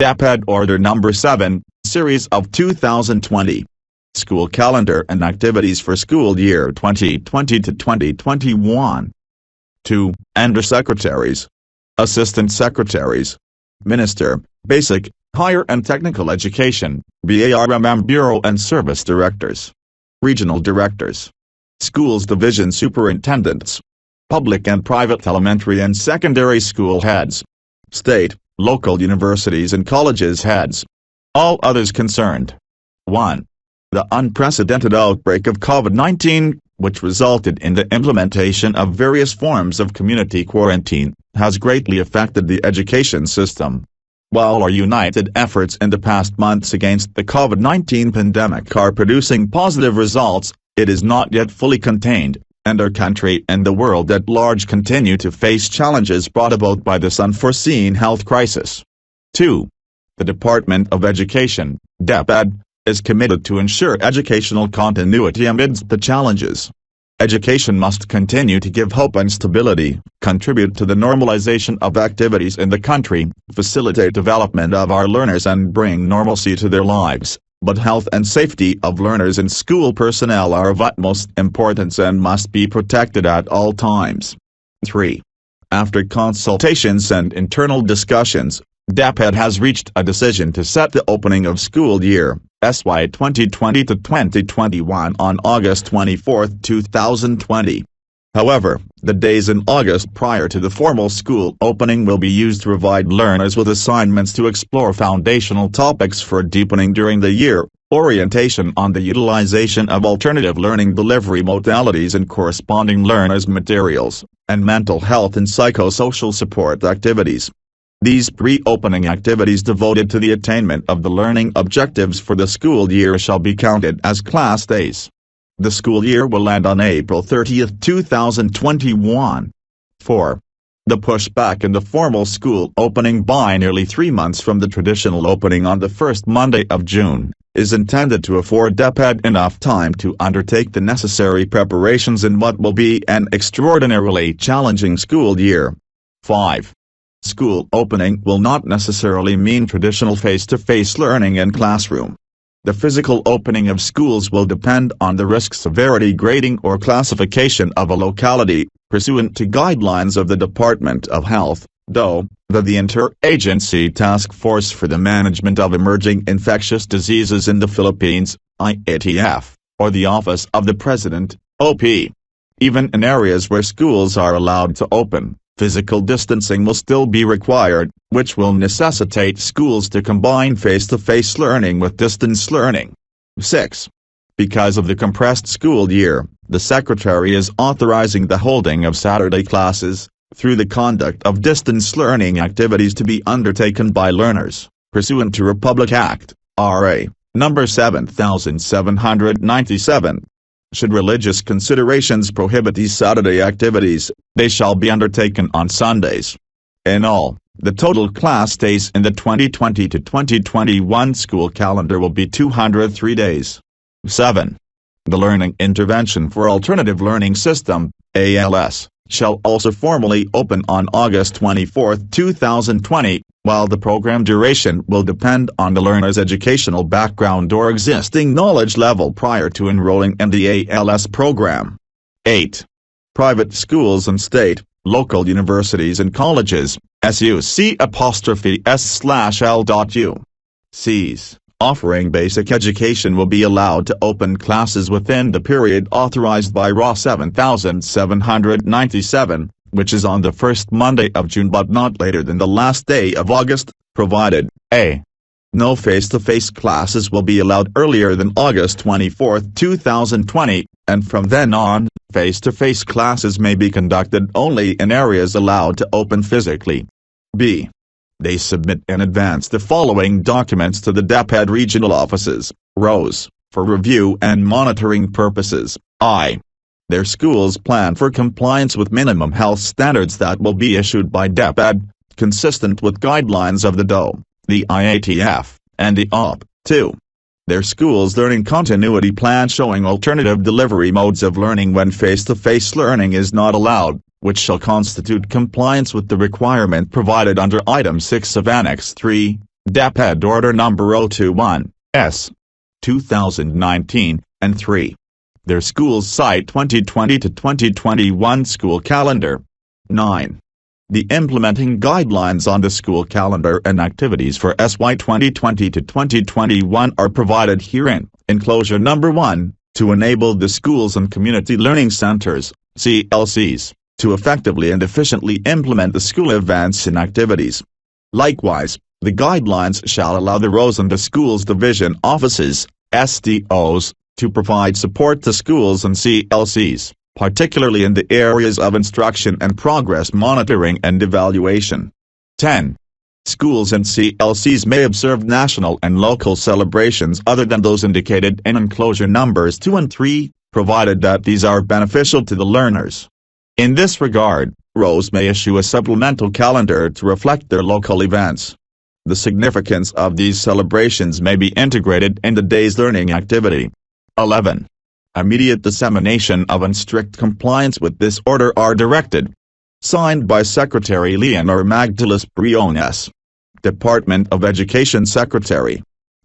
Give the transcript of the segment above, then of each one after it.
DepEd Order No. 7, Series of 2020. School Calendar and Activities for School Year 2020 to 2021. 2. Undersecretaries. Assistant Secretaries. Minister, Basic, Higher and Technical Education, BARMM Bureau and Service Directors. Regional Directors. Schools Division Superintendents. Public and private elementary and secondary school heads. State, local universities and colleges heads. All others concerned. 1. The unprecedented outbreak of COVID-19, which resulted in the implementation of various forms of community quarantine, has greatly affected the education system. While our united efforts in the past months against the COVID-19 pandemic are producing positive results, it is not yet fully contained, and our country and the world at large continue to face challenges brought about by this unforeseen health crisis. 2. The Department of Education, DepEd, is committed to ensure educational continuity amidst the challenges. Education must continue to give hope and stability, contribute to the normalization of activities in the country, facilitate development of our learners and bring normalcy to their lives, but health and safety of learners and school personnel are of utmost importance and must be protected at all times. 3. After consultations and internal discussions, DepEd has reached a decision to set the opening of school year, SY 2020 to 2021 on August 24, 2020. However, the days in August prior to the formal school opening will be used to provide learners with assignments to explore foundational topics for deepening during the year, orientation on the utilization of alternative learning delivery modalities and corresponding learners' materials, and mental health and psychosocial support activities. These pre-opening activities devoted to the attainment of the learning objectives for the school year shall be counted as class days. The school year will end on April 30, 2021. 4. The pushback in the formal school opening by nearly 3 months from the traditional opening on the first Monday of June, is intended to afford DepEd enough time to undertake the necessary preparations in what will be an extraordinarily challenging school year. 5. School opening will not necessarily mean traditional face-to-face learning in classroom. The physical opening of schools will depend on the risk severity grading or classification of a locality, pursuant to guidelines of the Department of Health, the Interagency Task Force for the Management of Emerging Infectious Diseases in the Philippines, IATF, or the Office of the President, OP. Even in areas where schools are allowed to open, physical distancing will still be required, which will necessitate schools to combine face-to-face learning with distance learning. 6. Because of the compressed school year, the Secretary is authorizing the holding of Saturday classes, through the conduct of distance learning activities to be undertaken by learners, pursuant to Republic Act, RA, No. 7797. Should religious considerations prohibit these Saturday activities, they shall be undertaken on Sundays. In all, the total class days in the 2020 to 2021 school calendar will be 203 days. 7. The Learning Intervention for Alternative Learning System, ALS, shall also formally open on August 24, 2020, while the program duration will depend on the learner's educational background or existing knowledge level prior to enrolling in the ALS program. 8. Private schools and state, local universities and colleges, SUC'(S/L.U.Cs), offering basic education will be allowed to open classes within the period authorized by RA 7797, which is on the first Monday of June but not later than the last day of August, provided, a. No face-to-face classes will be allowed earlier than August 24, 2020, and from then on, face-to-face classes may be conducted only in areas allowed to open physically. b. They submit in advance the following documents to the DepEd regional offices, ROs, for review and monitoring purposes. I. Their school's plan for compliance with minimum health standards that will be issued by DepEd, consistent with guidelines of the DOE, the IATF, and the OP. 2. Their school's learning continuity plan showing alternative delivery modes of learning when face-to-face learning is not allowed, which shall constitute compliance with the requirement provided under Item 6 of Annex 3, DepEd Order Number 021, S. 2019, and 3. Their Schools Site 2020 to 2021 School Calendar. 9. The implementing guidelines on the school calendar and activities for SY 2020 to 2021 are provided herein, enclosure number 1, to enable the schools and community learning centers, CLCs, to effectively and efficiently implement the school events and activities. Likewise, the guidelines shall allow the rows and the schools division offices, SDOs, to provide support to schools and CLCs, particularly in the areas of instruction and progress monitoring and evaluation. 10. Schools and CLCs may observe national and local celebrations other than those indicated in enclosure numbers 2 and 3, provided that these are beneficial to the learners. In this regard, rows may issue a supplemental calendar to reflect their local events. The significance of these celebrations may be integrated in the day's learning activity. 11. Immediate dissemination of and strict compliance with this order are directed. Signed by Secretary Leonor Magdalis Briones, Department of Education Secretary.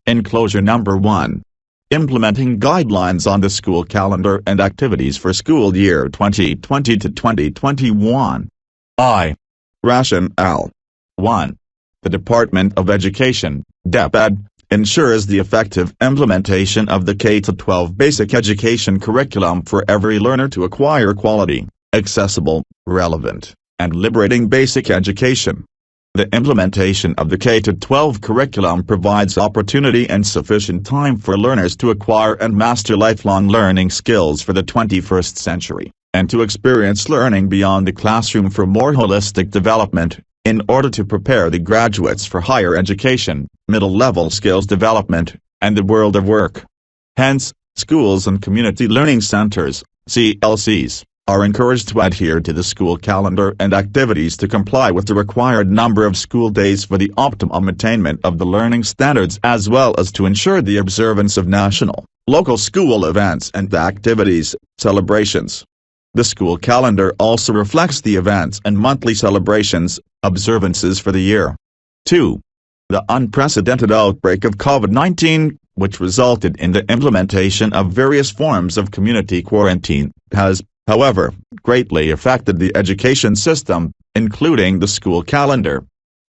Enclosure number 1. Implementing guidelines on the school calendar and activities for school year 2020 to 2021. I. Rationale. 1. The Department of Education, DepEd, ensures the effective implementation of the K-12 basic education curriculum for every learner to acquire quality, accessible, relevant, and liberating basic education. The implementation of the K-12 curriculum provides opportunity and sufficient time for learners to acquire and master lifelong learning skills for the 21st century, and to experience learning beyond the classroom for more holistic development, in order to prepare the graduates for higher education, middle-level skills development, and the world of work. Hence, schools and community learning centers, CLCs, are encouraged to adhere to the school calendar and activities to comply with the required number of school days for the optimum attainment of the learning standards, as well as to ensure the observance of national, local school events and activities, celebrations. The school calendar also reflects the events and monthly celebrations, observances for the year. 2. The unprecedented outbreak of COVID-19, which resulted in the implementation of various forms of community quarantine, has, however, greatly affected the education system, including the school calendar.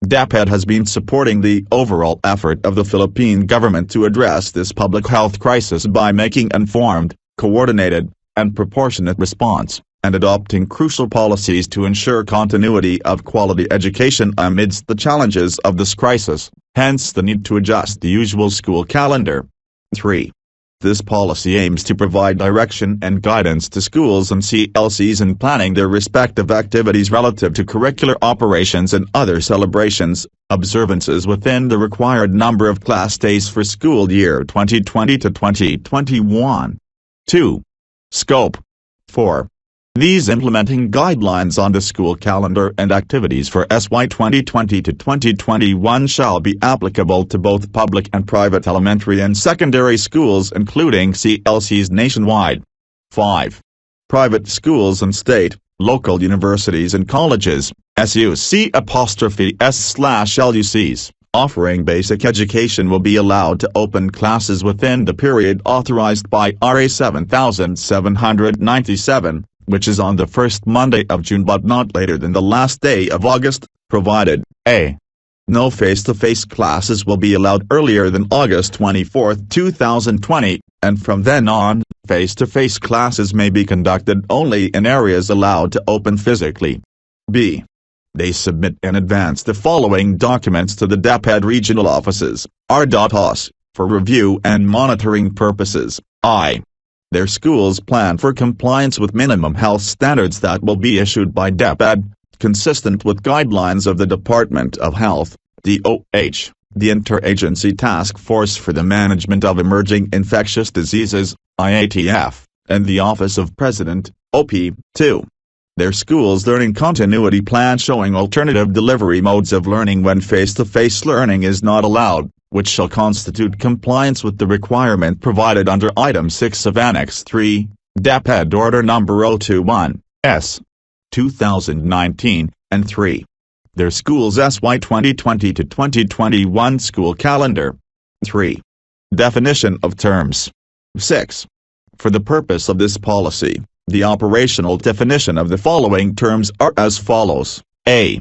DepEd has been supporting the overall effort of the Philippine government to address this public health crisis by making informed, coordinated, and proportionate response, and adopting crucial policies to ensure continuity of quality education amidst the challenges of this crisis, hence the need to adjust the usual school calendar. 3. This policy aims to provide direction and guidance to schools and CLCs in planning their respective activities relative to curricular operations and other celebrations, observances within the required number of class days for school year 2020 to 2021. 2. Scope. 4. These implementing guidelines on the school calendar and activities for SY 2020 to 2021 shall be applicable to both public and private elementary and secondary schools, including CLCs nationwide. 5. Private schools and state, local universities and colleges, SUC'(S/LUCs, offering basic education will be allowed to open classes within the period authorized by RA 7797, which is on the first Monday of June but not later than the last day of August, provided, a. No face-to-face classes will be allowed earlier than August 24, 2020, and from then on, face-to-face classes may be conducted only in areas allowed to open physically. b. They submit in advance the following documents to the DepEd regional offices, R.OS, for review and monitoring purposes. I. Their school's plan for compliance with minimum health standards that will be issued by DepEd, consistent with guidelines of the Department of Health, DOH, the Interagency Task Force for the Management of Emerging Infectious Diseases, IATF, and the Office of President, OP. 2. Their school's learning continuity plan showing alternative delivery modes of learning when face-to-face learning is not allowed, which shall constitute compliance with the requirement provided under Item 6 of Annex 3, DepEd Order Number 021, S. 2019, and 3. their school's SY 2020 to 2021 school calendar. 3. Definition of terms. 6. For the purpose of this policy, the operational definition of the following terms are as follows. A.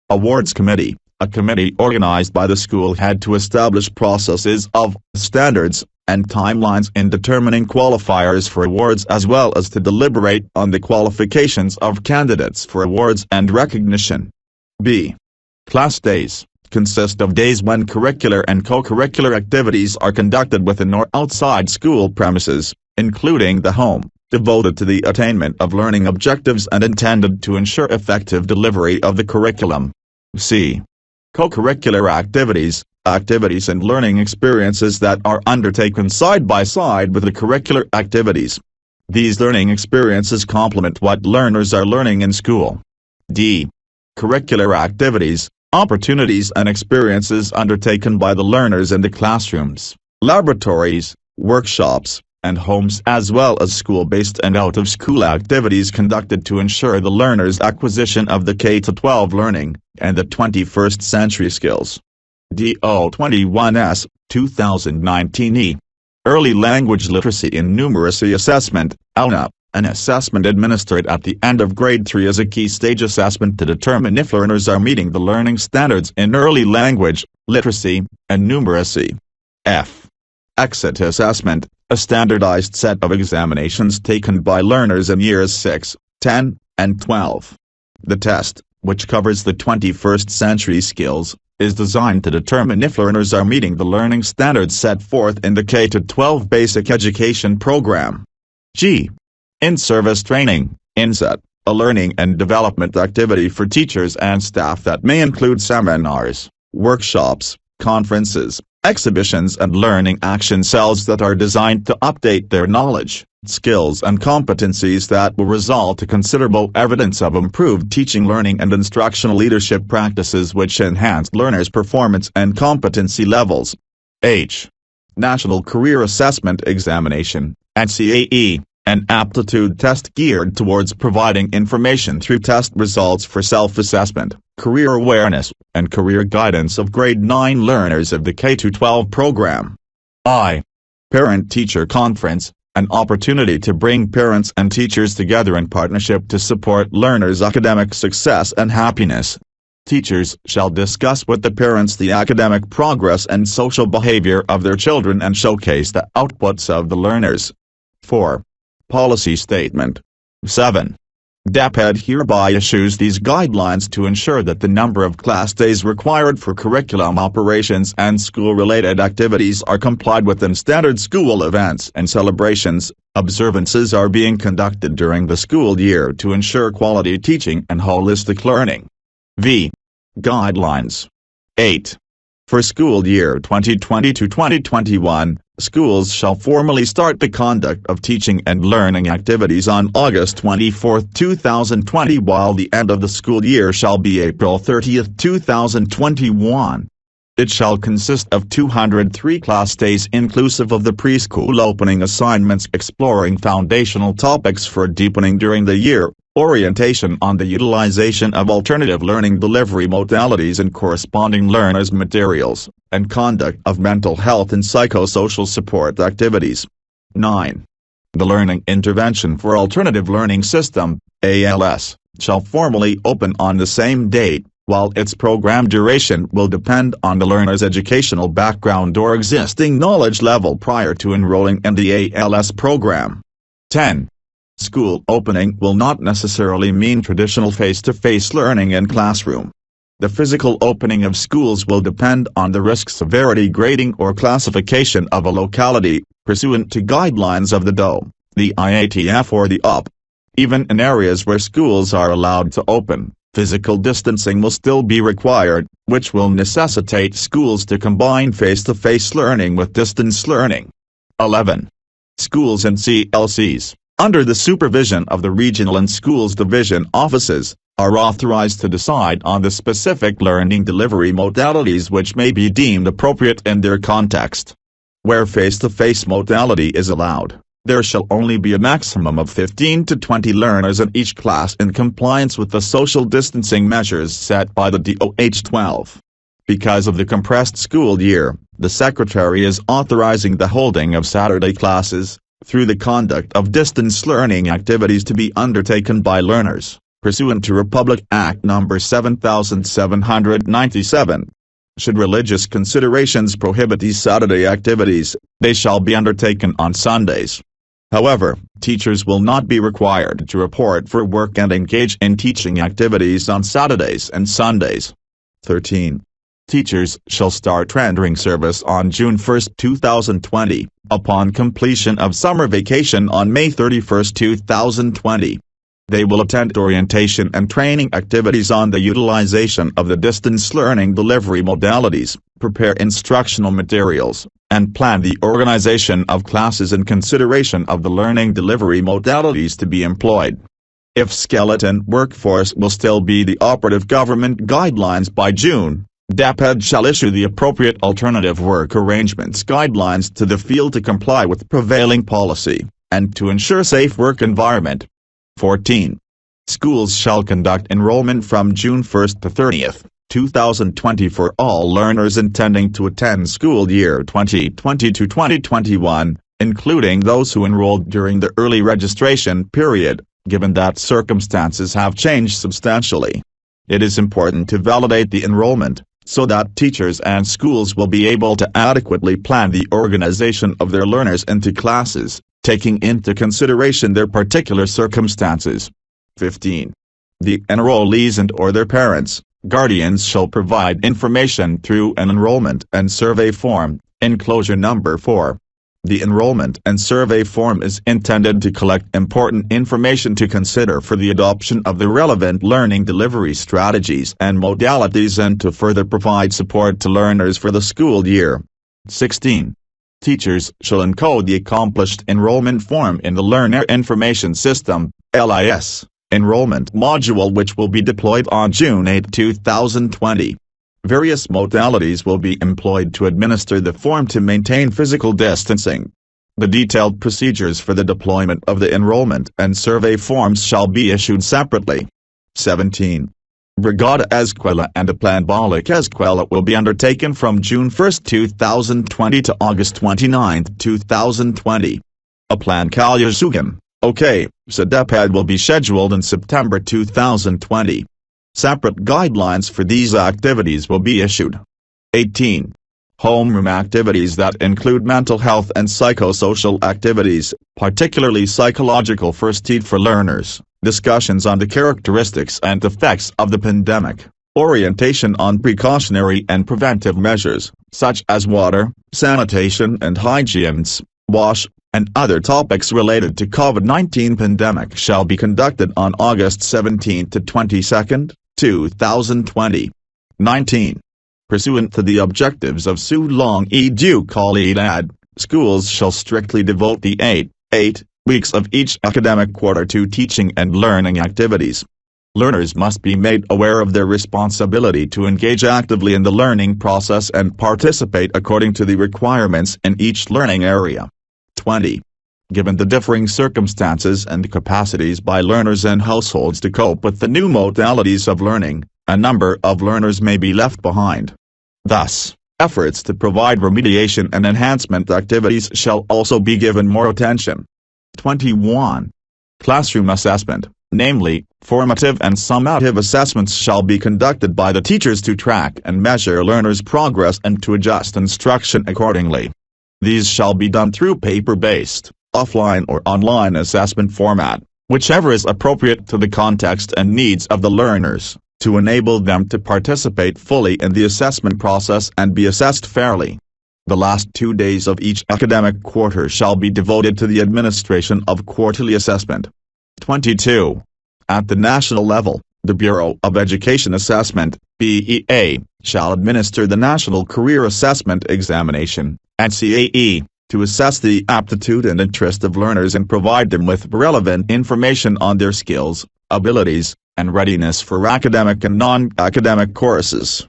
Awards Committee. A committee organized by the school head to establish processes of, standards, and timelines in determining qualifiers for awards as well as to deliberate on the qualifications of candidates for awards and recognition. B. Class days. Consist of days when curricular and co-curricular activities are conducted within or outside school premises, including the home, devoted to the attainment of learning objectives and intended to ensure effective delivery of the curriculum. C. Co-curricular activities. Activities and learning experiences that are undertaken side by side with the curricular activities. These learning experiences complement what learners are learning in school. D. Curricular activities. Opportunities and experiences undertaken by the learners in the classrooms, laboratories, workshops, and homes as well as school-based and out-of-school activities conducted to ensure the learner's acquisition of the K-12 learning and the 21st century skills. DO21S, 2019E. Early Language Literacy and Numeracy Assessment, ELNA. An assessment administered at the end of grade 3 is a key stage assessment to determine if learners are meeting the learning standards in early language, literacy, and numeracy. F. Exit Assessment, a standardized set of examinations taken by learners in years 6, 10, and 12. The test, which covers the 21st century skills, is designed to determine if learners are meeting the learning standards set forth in the K-12 basic education program. G. In-service training, INSET, a learning and development activity for teachers and staff that may include seminars, workshops, conferences, exhibitions and learning action cells that are designed to update their knowledge, skills and competencies that will result to considerable evidence of improved teaching, learning and instructional leadership practices which enhance learners' performance and competency levels. H. National Career Assessment Examination, NCAE. An aptitude test geared towards providing information through test results for self-assessment, career awareness, and career guidance of grade 9 learners of the K-12 program. I. Parent-Teacher Conference, an opportunity to bring parents and teachers together in partnership to support learners' academic success and happiness. Teachers shall discuss with the parents the academic progress and social behavior of their children and showcase the outputs of the learners. 4. Policy Statement. 7. DepEd hereby issues these guidelines to ensure that the number of class days required for curriculum operations and school-related activities are complied with and standard school events and celebrations, observances are being conducted during the school year to ensure quality teaching and holistic learning. V. Guidelines. 8. For school year 2020 to 2021, schools shall formally start the conduct of teaching and learning activities on August 24, 2020 while the end of the school year shall be April 30, 2021. It shall consist of 203 class days inclusive of the preschool opening assignments exploring foundational topics for deepening during the year, orientation on the utilization of alternative learning delivery modalities and corresponding learners' materials, and conduct of mental health and psychosocial support activities. 9. The Learning Intervention for Alternative Learning System, ALS, shall formally open on the same date, while its program duration will depend on the learner's educational background or existing knowledge level prior to enrolling in the ALS program. 10. School opening will not necessarily mean traditional face-to-face learning in classroom. The physical opening of schools will depend on the risk severity grading or classification of a locality, pursuant to guidelines of the DO, the IATF or the UP. Even in areas where schools are allowed to open, physical distancing will still be required, which will necessitate schools to combine face-to-face learning with distance learning. 11. Schools and CLCs, under the supervision of the Regional and Schools Division offices, are authorized to decide on the specific learning delivery modalities which may be deemed appropriate in their context. Where face-to-face modality is allowed, There shall only be a maximum of 15 to 20 learners in each class in compliance with the social distancing measures set by the DOH-12. Because of the compressed school year, the Secretary is authorizing the holding of Saturday classes, through the conduct of distance learning activities to be undertaken by learners, pursuant to Republic Act No. 7797. Should religious considerations prohibit these Saturday activities, they shall be undertaken on Sundays. However, teachers will not be required to report for work and engage in teaching activities on Saturdays and Sundays. 13. Teachers shall start rendering service on June 1, 2020, upon completion of summer vacation on May 31, 2020. They will attend orientation and training activities on the utilization of the distance learning delivery modalities, prepare instructional materials, and plan the organization of classes in consideration of the learning delivery modalities to be employed. If skeleton workforce will still be the operative government guidelines by June, DepEd shall issue the appropriate alternative work arrangements guidelines to the field to comply with prevailing policy, and to ensure safe work environment. 14. Schools shall conduct enrollment from June 1 to 30, 2020 for all learners intending to attend school year 2020 to 2021, including those who enrolled during the early registration period, given that circumstances have changed substantially. It is important to validate the enrollment, so that teachers and schools will be able to adequately plan the organization of their learners into classes, taking into consideration their particular circumstances. 15. The enrollees and/or their parents, guardians shall provide information through an enrollment and survey form, enclosure number 4. The enrollment and survey form is intended to collect important information to consider for the adoption of the relevant learning delivery strategies and modalities and to further provide support to learners for the school year. 16. Teachers shall encode the accomplished enrollment form in the Learner Information System (LIS) enrollment module, which will be deployed on June 8, 2020. Various modalities will be employed to administer the form to maintain physical distancing. The detailed procedures for the deployment of the enrollment and survey forms shall be issued separately. 17. Brigada Escuela and a Plan Balik Escuela will be undertaken from June 1, 2020 to August 29, 2020. A Plan Kalyasugan, OK, so DepEd will be scheduled in September 2020. Separate guidelines for these activities will be issued. 18. Homeroom activities that include mental health and psychosocial activities, particularly psychological first aid for learners, discussions on the characteristics and effects of the pandemic, orientation on precautionary and preventive measures, such as water, sanitation and hygiene, wash, and other topics related to COVID-19 pandemic shall be conducted on August 17 to 22, 2020. 19. Pursuant to the objectives of Sulong Edu Kalidad, schools shall strictly devote the 8 weeks of each academic quarter to teaching and learning activities. Learners must be made aware of their responsibility to engage actively in the learning process and participate according to the requirements in each learning area. 20. Given the differing circumstances and capacities by learners and households to cope with the new modalities of learning, a number of learners may be left behind. Thus, efforts to provide remediation and enhancement activities shall also be given more attention. 21. Classroom assessment, namely, formative and summative assessments shall be conducted by the teachers to track and measure learners' progress and to adjust instruction accordingly. These shall be done through paper-based, offline or online assessment format, whichever is appropriate to the context and needs of the learners, to enable them to participate fully in the assessment process and be assessed fairly. The last 2 days of each academic quarter shall be devoted to the administration of quarterly assessment. 22. At the national level, the Bureau of Education Assessment, BEA, shall administer the National Career Assessment Examination, NCAE, to assess the aptitude and interest of learners and provide them with relevant information on their skills, abilities, and readiness for academic and non-academic courses.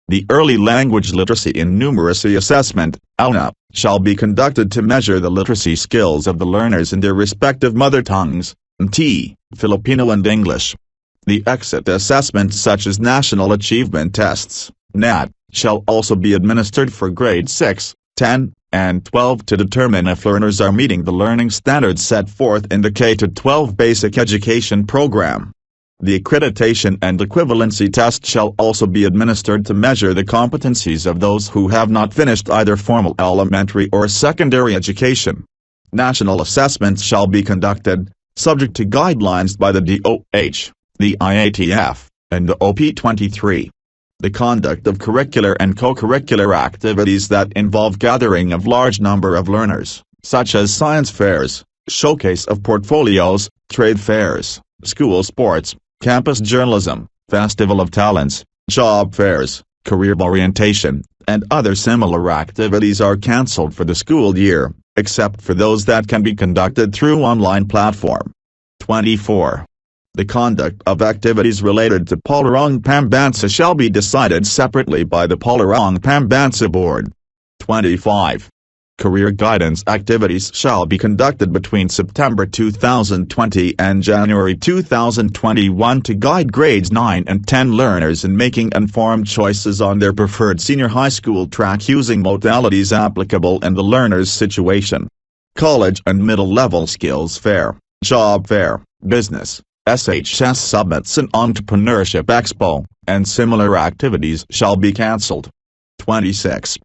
The Early Language Literacy and Numeracy Assessment, ALNA, shall be conducted to measure the literacy skills of the learners in their respective mother tongues, T, Filipino and English. The exit assessments such as National Achievement Tests, NAT, shall also be administered for grades 6, 10, and 12 to determine if learners are meeting the learning standards set forth in the K-12 basic education program. The accreditation and equivalency test shall also be administered to measure the competencies of those who have not finished either formal elementary or secondary education. National assessments shall be conducted, subject to guidelines by the DOH, the IATF, and the OP23. The conduct of curricular and co-curricular activities that involve gathering of large number of learners, such as science fairs, showcase of portfolios, trade fairs, school sports, campus journalism, festival of talents, job fairs, career orientation, and other similar activities are cancelled for the school year, except for those that can be conducted through online platform. 24. The conduct of activities related to Polarong Pambansa shall be decided separately by the Polarong Pambansa Board. 25. Career guidance activities shall be conducted between September 2020 and January 2021 to guide grades 9 and 10 learners in making informed choices on their preferred senior high school track using modalities applicable in the learner's situation. College and middle-level skills fair, job fair, business, SHS summits and entrepreneurship expo, and similar activities shall be cancelled. 26.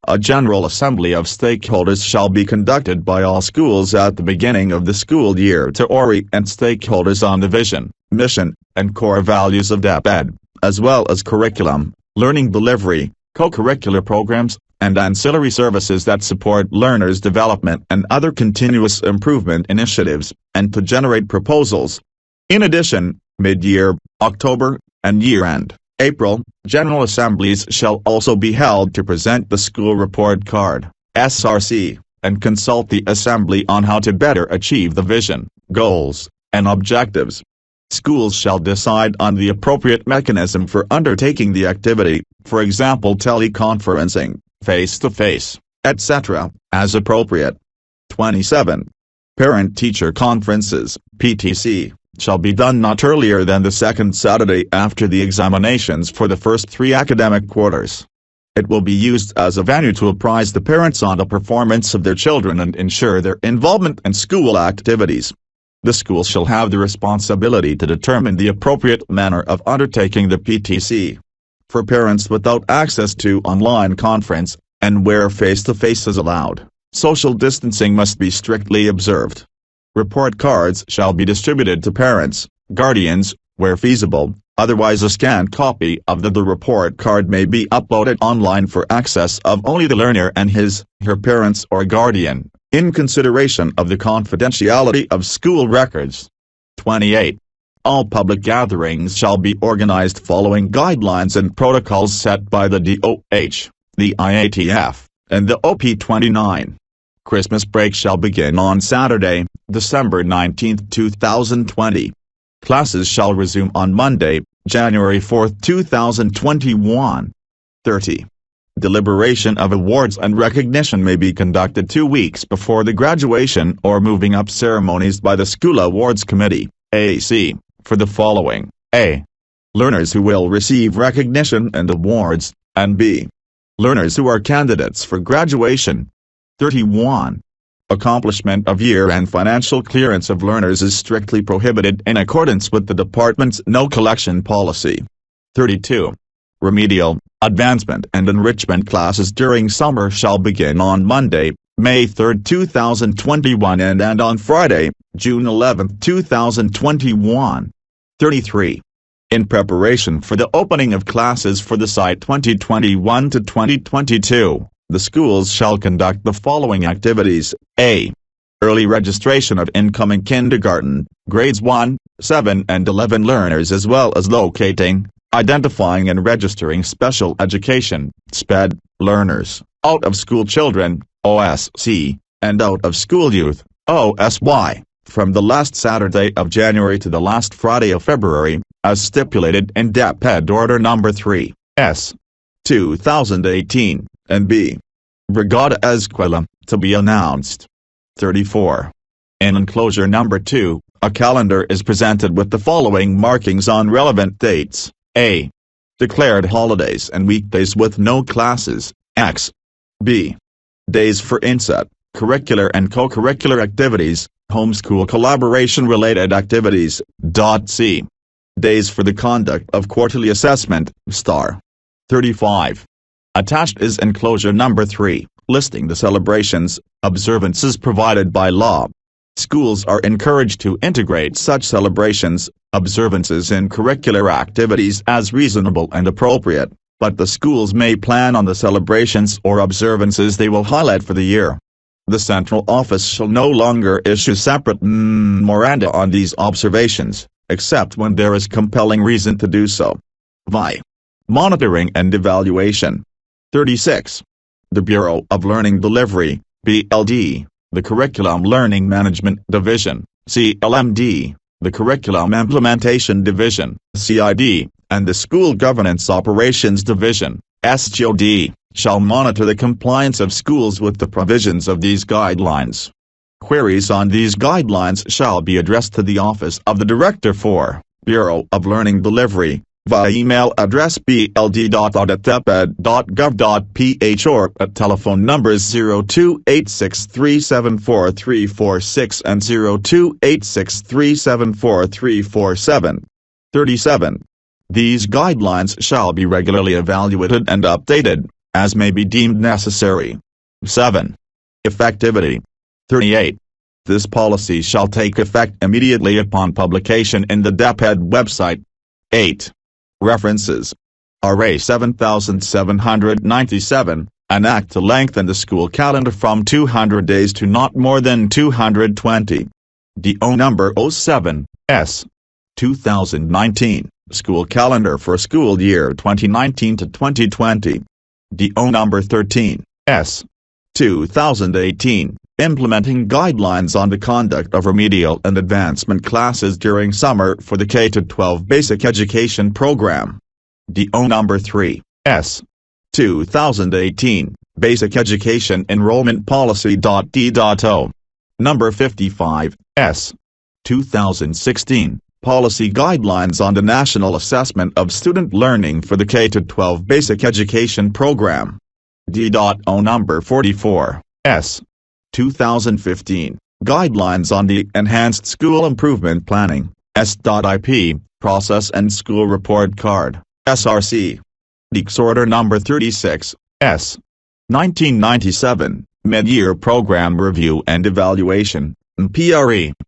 A General Assembly of Stakeholders shall be conducted by all schools at the beginning of the school year to orient stakeholders on the vision, mission, and core values of DepEd, as well as curriculum, learning delivery, co-curricular programs, and ancillary services that support learners' development and other continuous improvement initiatives, and to generate proposals. In addition, mid-year, October, and year-end, April, General Assemblies shall also be held to present the School Report Card, SRC, and consult the Assembly on how to better achieve the vision, goals, and objectives. Schools shall decide on the appropriate mechanism for undertaking the activity, for example teleconferencing, face-to-face, etc., as appropriate. 27. Parent-Teacher Conferences, PTC, shall be done not earlier than the second Saturday after the examinations for the first 3 academic quarters. It will be used as a venue to apprise the parents on the performance of their children and ensure their involvement in school activities. The school shall have the responsibility to determine the appropriate manner of undertaking the PTC. For parents without access to online conference, and where face-to-face is allowed, social distancing must be strictly observed. Report cards shall be distributed to parents, guardians, where feasible, otherwise a scanned copy of the report card may be uploaded online for access of only the learner and his/her parents or guardian, in consideration of the confidentiality of school records. 28. All public gatherings shall be organized following guidelines and protocols set by the DOH, the IATF, and the OP29. Christmas break shall begin on Saturday, December 19, 2020. Classes shall resume on Monday, January 4, 2021. 30. Deliberation of awards and recognition may be conducted 2 weeks before the graduation or moving up ceremonies by the School Awards Committee, AC, for the following: A. Learners who will receive recognition and awards, and B. Learners who are candidates for graduation. 31. Accomplishment of year-end financial clearance of learners is strictly prohibited in accordance with the department's no collection policy. 32. Remedial, advancement and enrichment classes during summer shall begin on Monday, May 3, 2021 and end on Friday, June 11, 2021. 33. In preparation for the opening of classes for the site 2021 to 2022, the schools shall conduct the following activities: A. Early registration of incoming kindergarten, grades 1, 7 and 11 learners as well as locating, identifying and registering special education, SPED, learners, out-of-school children, OSC, and out-of-school youth, OSY, from the last Saturday of January to the last Friday of February, as stipulated in DepEd Order No. 3, S. 2018, and B. Brigada Escuela, to be announced. 34. In enclosure number 2, a calendar is presented with the following markings on relevant dates. A. Declared holidays and weekdays with no classes, X. B. Days for inset, curricular and co-curricular activities, homeschool collaboration-related activities, C. Days for the conduct of quarterly assessment, star. 35. Attached is enclosure number 3, listing the celebrations, observances provided by law. Schools are encouraged to integrate such celebrations, observances in curricular activities as reasonable and appropriate, but the schools may plan on the celebrations or observances they will highlight for the year. The central office shall no longer issue separate memoranda on these observations, except when there is compelling reason to do so. Vi. Monitoring and evaluation. 36. The Bureau of Learning Delivery, BLD, the Curriculum Learning Management Division, CLMD, the Curriculum Implementation Division, CID, and the School Governance Operations Division, SGOD, shall monitor the compliance of schools with the provisions of these guidelines. Queries on these guidelines shall be addressed to the Office of the Director for Bureau of Learning Delivery, via email address bld.audit@deped.gov.ph or at telephone numbers 0286374346 and 0286374347. 37. These guidelines shall be regularly evaluated and updated, as may be deemed necessary. 7. Effectivity. 38. This policy shall take effect immediately upon publication in the DepEd website. 8. References. RA 7797, an act to lengthen the school calendar from 200 days to not more than 220. DO number 07, S. 2019, school calendar for school year 2019 to 2020. DO number 13, S. 2018, implementing guidelines on the conduct of remedial and advancement classes during summer for the K-12 basic education program. DO number 3, S. 2018, Basic Education Enrollment Policy. D.O. Number 55, S. 2016, Policy Guidelines on the National Assessment of Student Learning for the K-12 Basic Education Program. D.O. Number 44, S. 2015, Guidelines on the Enhanced School Improvement Planning, S.IP, Process and School Report Card, SRC. Deeks Order Number 36, S. 1997, Mid-Year Program Review and Evaluation, PRE.